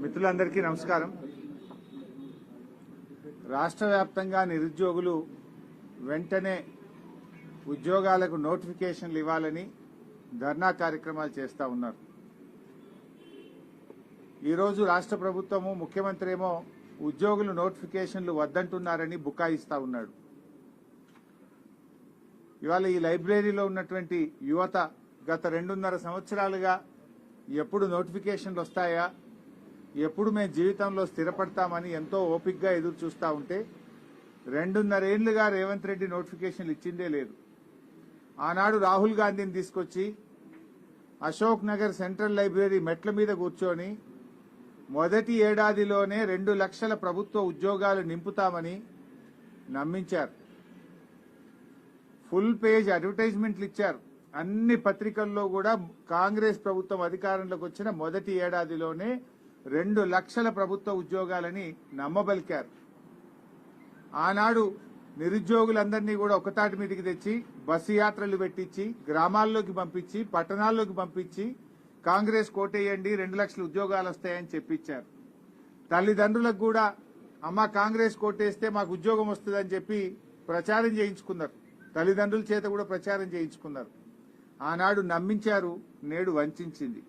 మిత్రులందరికీ నమస్కారం. రాష్ట్ర వ్యాప్తంగా నిరుద్యోగులు వెంటనే ఉద్యోగాలకు నోటిఫికేషన్లు ఇవ్వాలని ధర్నా కార్యక్రమాలు చేస్తా ఉన్నారు. ఈరోజు రాష్ట్ర ప్రభుత్వము ముఖ్యమంత్రి ఏమో ఉద్యోగులు నోటిఫికేషన్లు వద్దంటున్నారని బుకాయిస్తా ఉన్నాడు. ఇవాళ ఈ లైబ్రరీలో ఉన్నటువంటి యువత గత 2.5 సంవత్సరాలుగా ఎప్పుడు నోటిఫికేషన్లు వస్తాయా, ఎప్పుడు మేము జీవితంలో స్థిరపడతామని ఎంతో ఓపికగా ఎదురు చూస్తా ఉంటే 2.5 ఏళ్లుగా రేవంత్ రెడ్డి నోటిఫికేషన్లు ఇచ్చిందే లేదు. ఆనాడు రాహుల్ గాంధీని తీసుకొచ్చి అశోక్ నగర్ సెంట్రల్ లైబ్రరీ మెట్ల మీద కూర్చొని మొదటి ఏడాదిలోనే 2 లక్షల ప్రభుత్వ ఉద్యోగాలు నింపుతామని నమ్మించారు. ఫుల్ పేజ్ అడ్వర్టైజ్మెంట్లు ఇచ్చారు. అన్ని పత్రికల్లో కూడా కాంగ్రెస్ ప్రభుత్వం అధికారంలోకి వచ్చిన మొదటి ఏడాదిలోనే 2 లక్షల ప్రభుత్వ ఉద్యోగాలని నమ్మబలికారు. ఆనాడు నిరుద్యోగులందరినీ కూడా ఒకతాటి మీదకి తెచ్చి బస్సు యాత్రలు పెట్టించి గ్రామాల్లోకి పంపించి పట్టణాల్లోకి పంపించి కాంగ్రెస్ కోటేయండి 2 లక్షల ఉద్యోగాలు వస్తాయని చెప్పించారు. తల్లిదండ్రులకు కూడా అమ్మ కాంగ్రెస్ కోటేస్తే మాకు ఉద్యోగం వస్తుందని చెప్పి ప్రచారం చేయించుకున్నారు. తల్లిదండ్రుల చేత కూడా ప్రచారం చేయించుకున్నారు. ఆనాడు నమ్మించారు, నేడు వంచింది.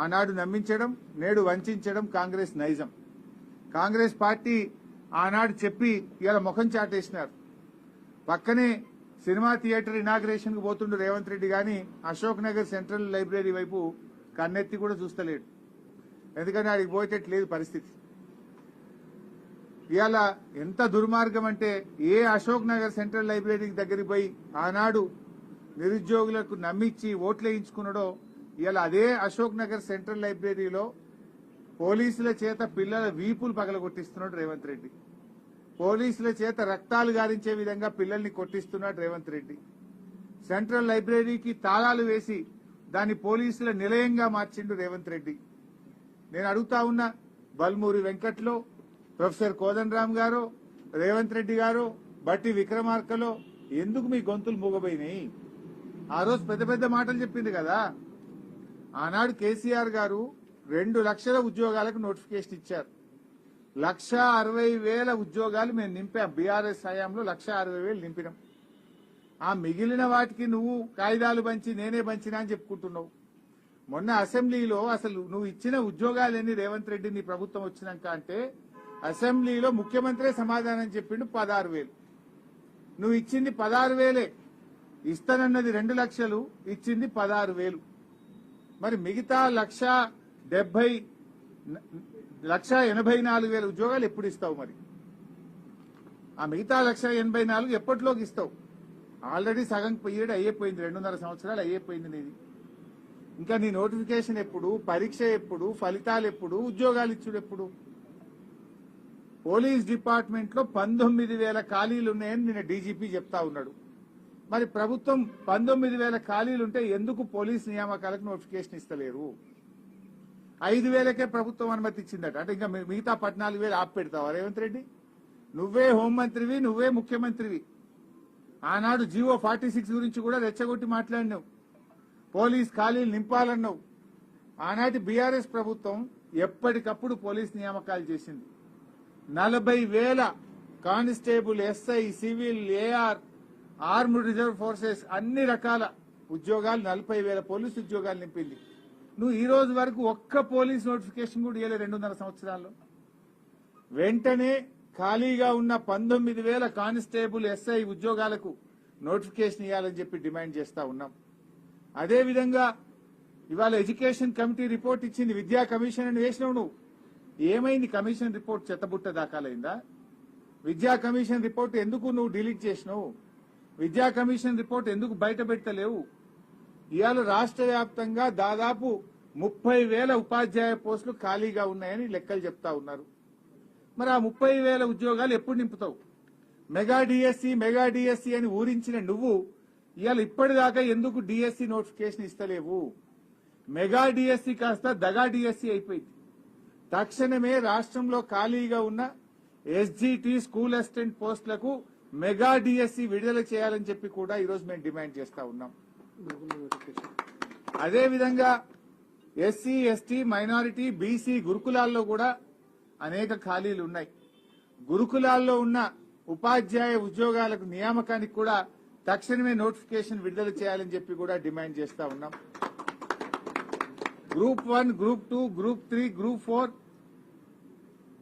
ఆనాడు నమ్మించడం, నేడు వంచడం కాంగ్రెస్ నైజం. కాంగ్రెస్ పార్టీ ఆనాడు చెప్పి ఇలా ముఖం చాటేసినారు. పక్కనే సినిమా థియేటర్ ఇనాగ్రేషన్ కు పోతుండు రేవంత్ రెడ్డి గాని అశోక్ నగర్ సెంట్రల్ లైబ్రరీ వైపు కన్నెత్తి కూడా చూస్తలేడు. ఎందుకంటే ఆడికి పోయేటట్లేదు పరిస్థితి. ఇవాళ ఎంత దుర్మార్గం అంటే ఏ అశోక్ నగర్ సెంట్రల్ లైబ్రరీ దగ్గరికి పోయి ఆనాడు నిరుద్యోగులకు నమ్మించి ఓట్లేయించుకున్నాడో ఇవాళ అదే అశోక్ నగర్ సెంట్రల్ లైబ్రరీలో పోలీసుల చేత పిల్లల వీపులు పగలగొట్టిస్తున్నాడు రేవంత్ రెడ్డి. పోలీసుల చేత రక్తాలు గారించే విధంగా పిల్లల్ని కొట్టిస్తున్నాడు రేవంత్ రెడ్డి. సెంట్రల్ లైబ్రరీకి తాళాలు వేసి దాన్ని పోలీసుల నిలయంగా మార్చిండు రేవంత్ రెడ్డి. నేను అడుగుతా ఉన్నా, బల్మూరి వెంకట్లో ప్రొఫెసర్ కోదండరామ్ గారు, రేవంత్ రెడ్డి గారు, బట్టి విక్రమార్కలో ఎందుకు మీ గొంతులు మూగబోయినాయి? ఆ రోజు పెద్ద పెద్ద మాటలు చెప్పింది కదా. ఆనాడు కేసీఆర్ గారు 2 లక్షల ఉద్యోగాలకు నోటిఫికేషన్ ఇచ్చారు. 1,60,000 ఉద్యోగాలు మేము నింపాం. బీఆర్ఎస్ హయాంలో 1,60,000 నింపినాం. ఆ మిగిలిన వాటికి నువ్వు కాగితాలు పంచి నేనే పంచినా అని చెప్పుకుంటున్నావు. మొన్న అసెంబ్లీలో అసలు నువ్వు ఇచ్చిన ఉద్యోగాలన్నీ రేవంత్ రెడ్డి నీ ప్రభుత్వం వచ్చినాక అంటే అసెంబ్లీలో ముఖ్యమంత్రే సమాధానం చెప్పిండు 16,000. నువ్వు ఇచ్చింది 16,000. ఇస్తానన్నది 2 లక్షలు, ఇచ్చింది 16,000. మరి మిగతా 1,84,000 ఉద్యోగాలు ఎప్పుడు ఇస్తావు? మరి ఆ మిగతా 1,84,000 ఎప్పటిలోకి ఇస్తావు? ఆల్రెడీ సగం పీరియడ్ అయిపోయింది, 2.5 సంవత్సరాలు అయిపోయింది నీది. ఇంకా నీ నోటిఫికేషన్ ఎప్పుడు, పరీక్ష ఎప్పుడు, ఫలితాలు ఎప్పుడు, ఉద్యోగాలు ఇచ్చుడు ఎప్పుడు? పోలీస్ డిపార్ట్మెంట్ లో 19,000 ఖాళీలు ఉన్నాయని నిన్న డీజీపీ చెప్తా ఉన్నాడు. మరి ప్రభుత్వం 19,000 ఖాళీలుంటే ఎందుకు పోలీస్ నియామకాలకు నోటిఫికేషన్ ఇస్తలేరు? 5,000కే ప్రభుత్వం అనుమతి ఇచ్చిందట. అంటే ఇంకా మిగతా 14,000 ఆపు పెడతావా రేవంత్ రెడ్డి? నువ్వే హోంమంత్రివి, నువ్వే ముఖ్యమంత్రివి. ఆనాడు జీవో 46 గురించి కూడా రెచ్చగొట్టి మాట్లాడినావు. పోలీస్ ఖాళీలు నింపాలన్నావు. ఆనాటి బీఆర్ఎస్ ప్రభుత్వం ఎప్పటికప్పుడు పోలీస్ నియామకాలు చేసింది. 40,000 constable, SI, civil, AR, armed reserve forces అన్ని రకాల ఉద్యోగాలు 40,000 పోలీసు ఉద్యోగాలు నింపింది. నువ్వు ఈ రోజు వరకు ఒక్క పోలీస్ నోటిఫికేషన్ కూడా ఇవ్వలేదు 2.5 సంవత్సరాల్లో. వెంటనే ఖాళీగా ఉన్న 19,000 కానిస్టేబుల్, ఎస్ఐ ఉద్యోగాలకు నోటిఫికేషన్ ఇవ్వాలని చెప్పి డిమాండ్ చేస్తా ఉన్నాం. అదేవిధంగా ఇవాళ ఎడ్యుకేషన్ కమిటీ రిపోర్ట్ ఇచ్చింది. విద్యా కమిషన్ అని వేసినావు నువ్వు. ఏమైంది కమిషన్ రిపోర్ట్? చెత్తబుట్ట దాఖలైందా? విద్యా కమిషన్ రిపోర్ట్ ఎందుకు నువ్వు డిలీట్ చేసినావు? విద్యా కమిషన్ రిపోర్ట్ ఎందుకు బయట పెట్టలేవు? ఇవాళ రాష్ట్ర వ్యాప్తంగా దాదాపు 30,000 ఉపాధ్యాయ పోస్టులు ఖాళీగా ఉన్నాయని లెక్కలు చెప్తా ఉన్నారు. మరి ఆ 30,000 ఉద్యోగాలు ఎప్పుడు నింపుతావు? మెగా డిఎస్సి అని ఊరించిన నువ్వు ఇవాళ ఇప్పటిదాకా ఎందుకు డిఎస్సి నోటిఫికేషన్ ఇస్తలేవు? మెగా డిఎస్సి కాస్త దగా డిఎస్సి అయిపోయింది. తక్షణమే రాష్ట్రంలో ఖాళీగా ఉన్న ఎస్జిటి స్కూల్ అసిస్టెంట్ పోస్టులకు మెగా డిఎస్సి విడుదల చేయాలని చెప్పి కూడా ఈరోజు మేము డిమాండ్ చేస్తా ఉన్నాం. అదేవిధంగా ఎస్సీ ఎస్టీ మైనారిటీ బీసీ గురుకులాల్లో కూడా అనేక ఖాళీలు ఉన్నాయి. గురుకులాల్లో ఉన్న ఉపాధ్యాయ ఉద్యోగాలకు నియామకానికి కూడా తక్షణమే నోటిఫికేషన్ విడుదల చేయాలని చెప్పి కూడా డిమాండ్ చేస్తా ఉన్నాం. గ్రూప్ 1, గ్రూప్ 2, గ్రూప్ 3, గ్రూప్ 4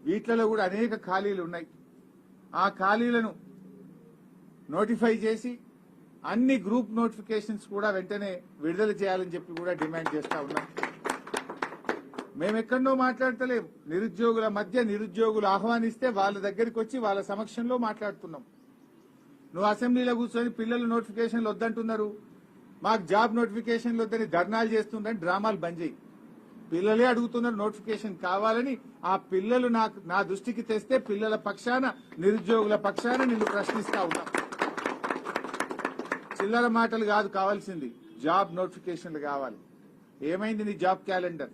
వీటిలలో కూడా అనేక ఖాళీలు ఉన్నాయి. ఆ ఖాళీలను నోటిఫై చేసి అన్ని గ్రూప్ నోటిఫికేషన్స్ కూడా వెంటనే విడుదల చేయాలని చెప్పి కూడా డిమాండ్ చేస్తా ఉన్నాం. మేమెక్కడో మాట్లాడతలేం. నిరుద్యోగుల మధ్య నిరుద్యోగులు ఆహ్వానిస్తే వాళ్ళ దగ్గరికి వచ్చి వాళ్ళ సమక్షంలో మాట్లాడుతున్నాం. నువ్వు అసెంబ్లీలో కూర్చొని పిల్లలు నోటిఫికేషన్లు వద్దంటున్నారు, మాకు జాబ్ నోటిఫికేషన్లు వద్దని ధర్నాలు చేస్తుందని డ్రామాలు బంద్ చేయి. పిల్లలే అడుగుతున్నారు నోటిఫికేషన్ కావాలని. ఆ పిల్లలు నా దృష్టికి తెస్తే పిల్లల పక్షాన నిరుద్యోగుల పక్షాన నిన్ను ప్రశ్నిస్తా ఉన్నా. చిల్లర మాటలు కాదు కావాల్సింది, జాబ్ నోటిఫికేషన్లు కావాలి. ఏమైంది నీ జాబ్ క్యాలెండర్?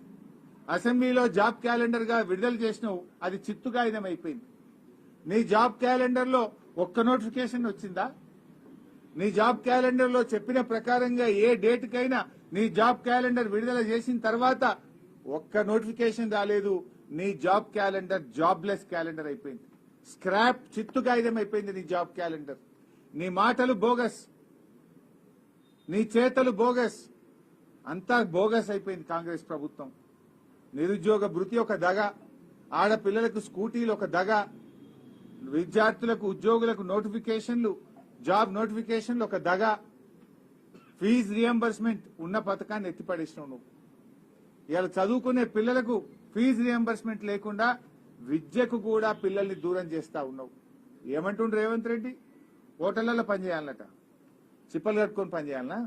అసెంబ్లీలో జాబ్ క్యాలెండర్ గా విడుదల చేసినావు, అది చిత్తుగాయిదం అయిపోయింది. నీ జాబ్ క్యాలెండర్ లో ఒక్క నోటిఫికేషన్ వచ్చిందా? నీ జాబ్ క్యాలెండర్ లో చెప్పిన ప్రకారంగా ఏ డేట్ కైనా నీ జాబ్ క్యాలెండర్ విడుదల చేసిన తర్వాత ఒక్క నోటిఫికేషన్ రాలేదు. నీ జాబ్ క్యాలెండర్ జాబ్లెస్ క్యాలెండర్ అయిపోయింది. స్క్రాప్ చిత్తుగాయిదం అయిపోయింది నీ జాబ్ క్యాలెండర్. నీ మాటలు బోగస్, నీ చేతలు బోగస్, అంతా బోగస్ అయిపోయింది కాంగ్రెస్ ప్రభుత్వం. నిరుద్యోగ భృతి ఒక దగ, ఆడపిల్లలకు స్కూటీలు ఒక దగ, విద్యార్థులకు ఉద్యోగులకు నోటిఫికేషన్లు జాబ్ నోటిఫికేషన్లు ఒక దగ, ఫీజు రియంబర్స్మెంట్ ఉన్న పథకాన్ని ఎత్తిపడేసినావు నువ్వు. ఇవాళ చదువుకునే పిల్లలకు ఫీజు రియంబర్స్మెంట్ లేకుండా విద్యకు కూడా పిల్లల్ని దూరం చేస్తా ఉన్నావు. ఏమంటుండ్రు రేవంత్ రెడ్డి? హోటళ్లలో పనిచేయాలట, చిప్పలు కట్టుకొని పనిచేయాలనా?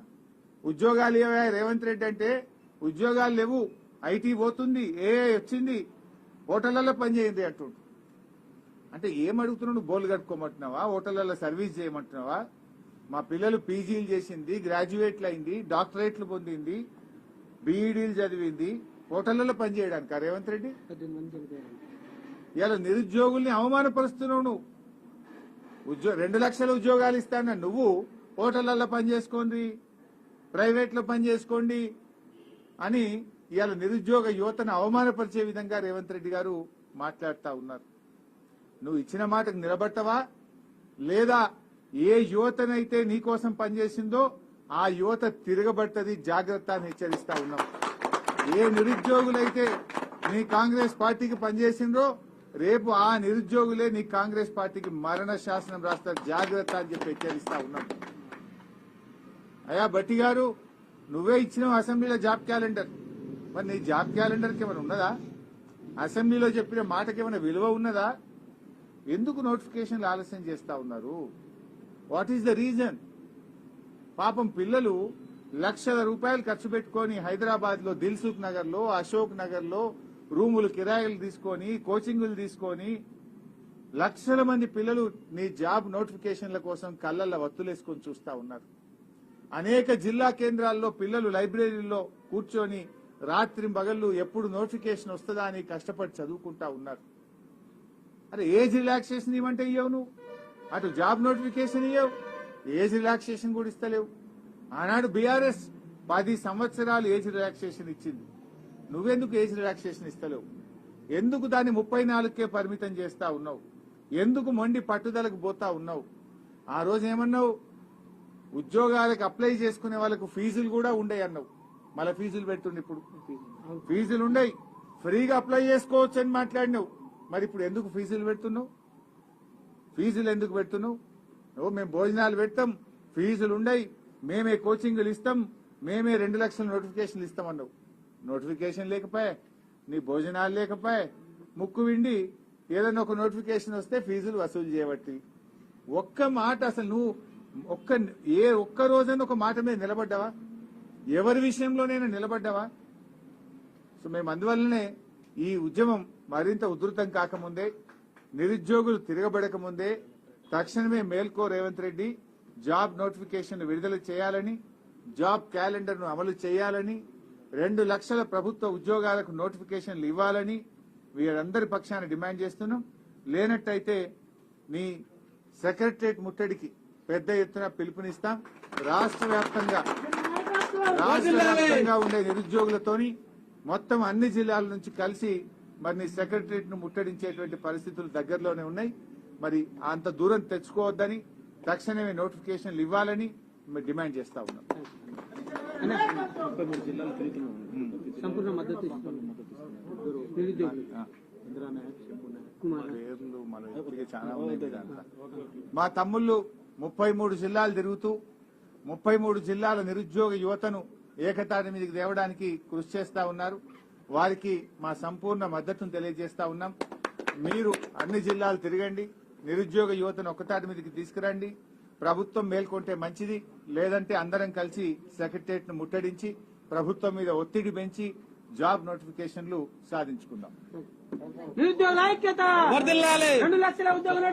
ఉద్యోగాలు ఏవా రేవంత్ రెడ్డి అంటే? ఉద్యోగాలు లేవు, ఐటీ పోతుంది, ఏఐ వచ్చింది, హోటళ్లలో పనిచేయండి అంటుండు. అంటే ఏమడుగుతున్నావు? బోర్లు కట్టుకోమంటున్నావా? హోటళ్లలో సర్వీస్ చేయమంటున్నావా? మా పిల్లలు పీజీలు చేసింది, గ్రాడ్యుయేట్లు అయింది, డాక్టరేట్లు పొందింది, బీఈడీలు చదివింది, హోటళ్లలో పనిచేయడానికి రేవంత్ రెడ్డి? ఇలా నిరుద్యోగుల్ని అవమానపరుస్తున్నావు నువ్వు. 2 లక్షల ఉద్యోగాలు ఇస్తాన నువ్వు హోటళ్లలో పనిచేసుకోండి, ప్రైవేట్ లో పనిచేసుకోండి అని ఇవాళ నిరుద్యోగ యువతను అవమానపరిచే విధంగా రేవంత్ రెడ్డి గారు మాట్లాడుతా ఉన్నారు. నువ్వు ఇచ్చిన మాటకు నిలబడతావా లేదా? ఏ యువతనైతే నీకోసం పనిచేసిందో ఆ యువత తిరగబడుతుంది, జాగ్రత్త అని హెచ్చరిస్తా ఉన్నాం. ఏ నిరుద్యోగులైతే నీ కాంగ్రెస్ పార్టీకి పనిచేసిండ్రో రేపు ఆ నిరుద్యోగులే నీ కాంగ్రెస్ పార్టీకి మరణ శాసనం రాస్తారు, జాగ్రత్త అని చెప్పి హెచ్చరిస్తా ఉన్నాం. అయ్యా భట్టి గారు, నువ్వే ఇచ్చినావు అసెంబ్లీలో జాబ్ క్యాలెండర్, మరి నీ జాబ్ క్యాలెండర్కి ఏమైనా ఉన్నదా? అసెంబ్లీలో చెప్పిన మాటకి ఏమైనా విలువ ఉన్నదా? ఎందుకు నోటిఫికేషన్లు ఆలస్యం చేస్తా ఉన్నారు? What is the reason? పాపం పిల్లలు లక్షల రూపాయలు ఖర్చు పెట్టుకుని హైదరాబాద్ లో దిల్సుఖ్ నగర్ లో, అశోక్ నగర్ లో రూములు కిరాయిలు తీసుకొని, కోచింగులు తీసుకొని లక్షల మంది పిల్లలు నీ జాబ్ నోటిఫికేషన్ల కోసం కళ్ళల్లో వత్తులేసుకొని చూస్తా ఉన్నారు. అనేక జిల్లా కేంద్రాల్లో పిల్లలు లైబ్రరీల్లో కూర్చొని రాత్రి పగళ్లు ఎప్పుడు నోటిఫికేషన్ వస్తుందా అని కష్టపడి చదువుకుంటా ఉన్నారు. అరే ఏజ్ రిలాక్సేషన్ ఇవ్వంటే ఇవ్వవు నువ్వు, అటు జాబ్ నోటిఫికేషన్ ఇవ్వవు, ఏజ్ రిలాక్సేషన్ కూడా ఇస్తలేవు. ఆనాడు బీఆర్ఎస్ 10 సంవత్సరాలు ఏజ్ రిలాక్సేషన్ ఇచ్చింది, నువ్వెందుకు ఏజ్ రిలాక్సేషన్ ఇస్తలేవు? ఎందుకు దాన్ని 34కే పరిమితం చేస్తా ఉన్నావు? ఎందుకు మొండి పట్టుదలకు పోతా ఉన్నావు? ఆ రోజు ఏమన్నావు? ఉద్యోగాలకు అప్లై చేసుకునే వాళ్ళకు ఫీజులు కూడా ఉండయి అన్నావు, మళ్ళీ ఫీజులు పెడుతుండే. ఇప్పుడు ఫీజులు ఉండయి, ఫ్రీగా అప్లై చేసుకోవచ్చు అని మాట్లాడినావు. మరి ఇప్పుడు ఎందుకు ఫీజులు పెడుతున్నావు? ఫీజులు ఎందుకు పెడుతున్నావు? నువ్వు మేము భోజనాలు పెడతాం, ఫీజులు ఉండయి, మేమే కోచింగ్లు ఇస్తాం, మేమే 2 లక్షల నోటిఫికేషన్లు ఇస్తామన్నావు. నోటిఫికేషన్ లేకపోయా, నీ భోజనాలు లేకపోయా, ముక్కు విండి ఏదైనా ఒక నోటిఫికేషన్ వస్తే ఫీజులు వసూలు చేయబట్టి. ఒక్క మాట అసలు నువ్వు ఒక్క రోజైనా ఒక మాట మీద నిలబడ్డావా? ఎవరి విషయంలోనైనా నిలబడ్డావా? సో మేము అందువల్లనే ఈ ఉద్యమం మరింత ఉధృతం కాకముందే, నిరుద్యోగులు తిరగబడక ముందే తక్షణమే మేల్కో రేవంత్ రెడ్డి జాబ్ నోటిఫికేషన్ విడుదల చేయాలని, జాబ్ క్యాలెండర్ ను అమలు చేయాలని, 2 లక్షల ప్రభుత్వ ఉద్యోగాలకు నోటిఫికేషన్లు ఇవ్వాలని వీరందరి పక్షాన డిమాండ్ చేస్తున్నాం. లేనట్టయితే నీ సెక్రటరియట్ ముట్టడికి పెద్ద ఎత్తున పిలుపునిస్తాం. రాష్ట్ర వ్యాప్తంగా ఉండే నిరుద్యోగులతోని మొత్తం అన్ని జిల్లాల నుంచి కలిసి మరి నీ సెక్రటరియట్ ను ముట్టడించేటువంటి పరిస్థితులు దగ్గరలోనే ఉన్నాయి. మరి అంత దూరం తెచ్చుకోవద్దని తక్షణమే నోటిఫికేషన్లు ఇవ్వాలని డిమాండ్ చేస్తా ఉన్నాం. సంపూర్ణ మద్దతు నిరుద్యోగులు పేర్లు మనం ఇప్పటికే చాలా ఉన్నాయి దాంట్లో. మా తమ్ముళ్ళు 33 జిల్లాలు తిరుగుతూ 33 జిల్లాల నిరుద్యోగ యువతను ఏకతాటి మీదకి తేవడానికి కృషి చేస్తా ఉన్నారు. వారికి మా సంపూర్ణ మద్దతును తెలియజేస్తా ఉన్నాం. మీరు అన్ని జిల్లాలు తిరగండి, నిరుద్యోగ యువతను ఒక్కతాటి మీదకి తీసుకురండి. ప్రభుత్వం మేల్కొంటే మంచిది, లేదంటే అందరం కలిసి సెక్రటరియట్ ను ముట్టడించి ప్రభుత్వం మీద ఒత్తిడి పెంచి జాబ్ నోటిఫికేషన్లు సాధించుకుందాం. నిరుద్యోగుల ఐక్యత 2 లక్షల ఉద్యోగులు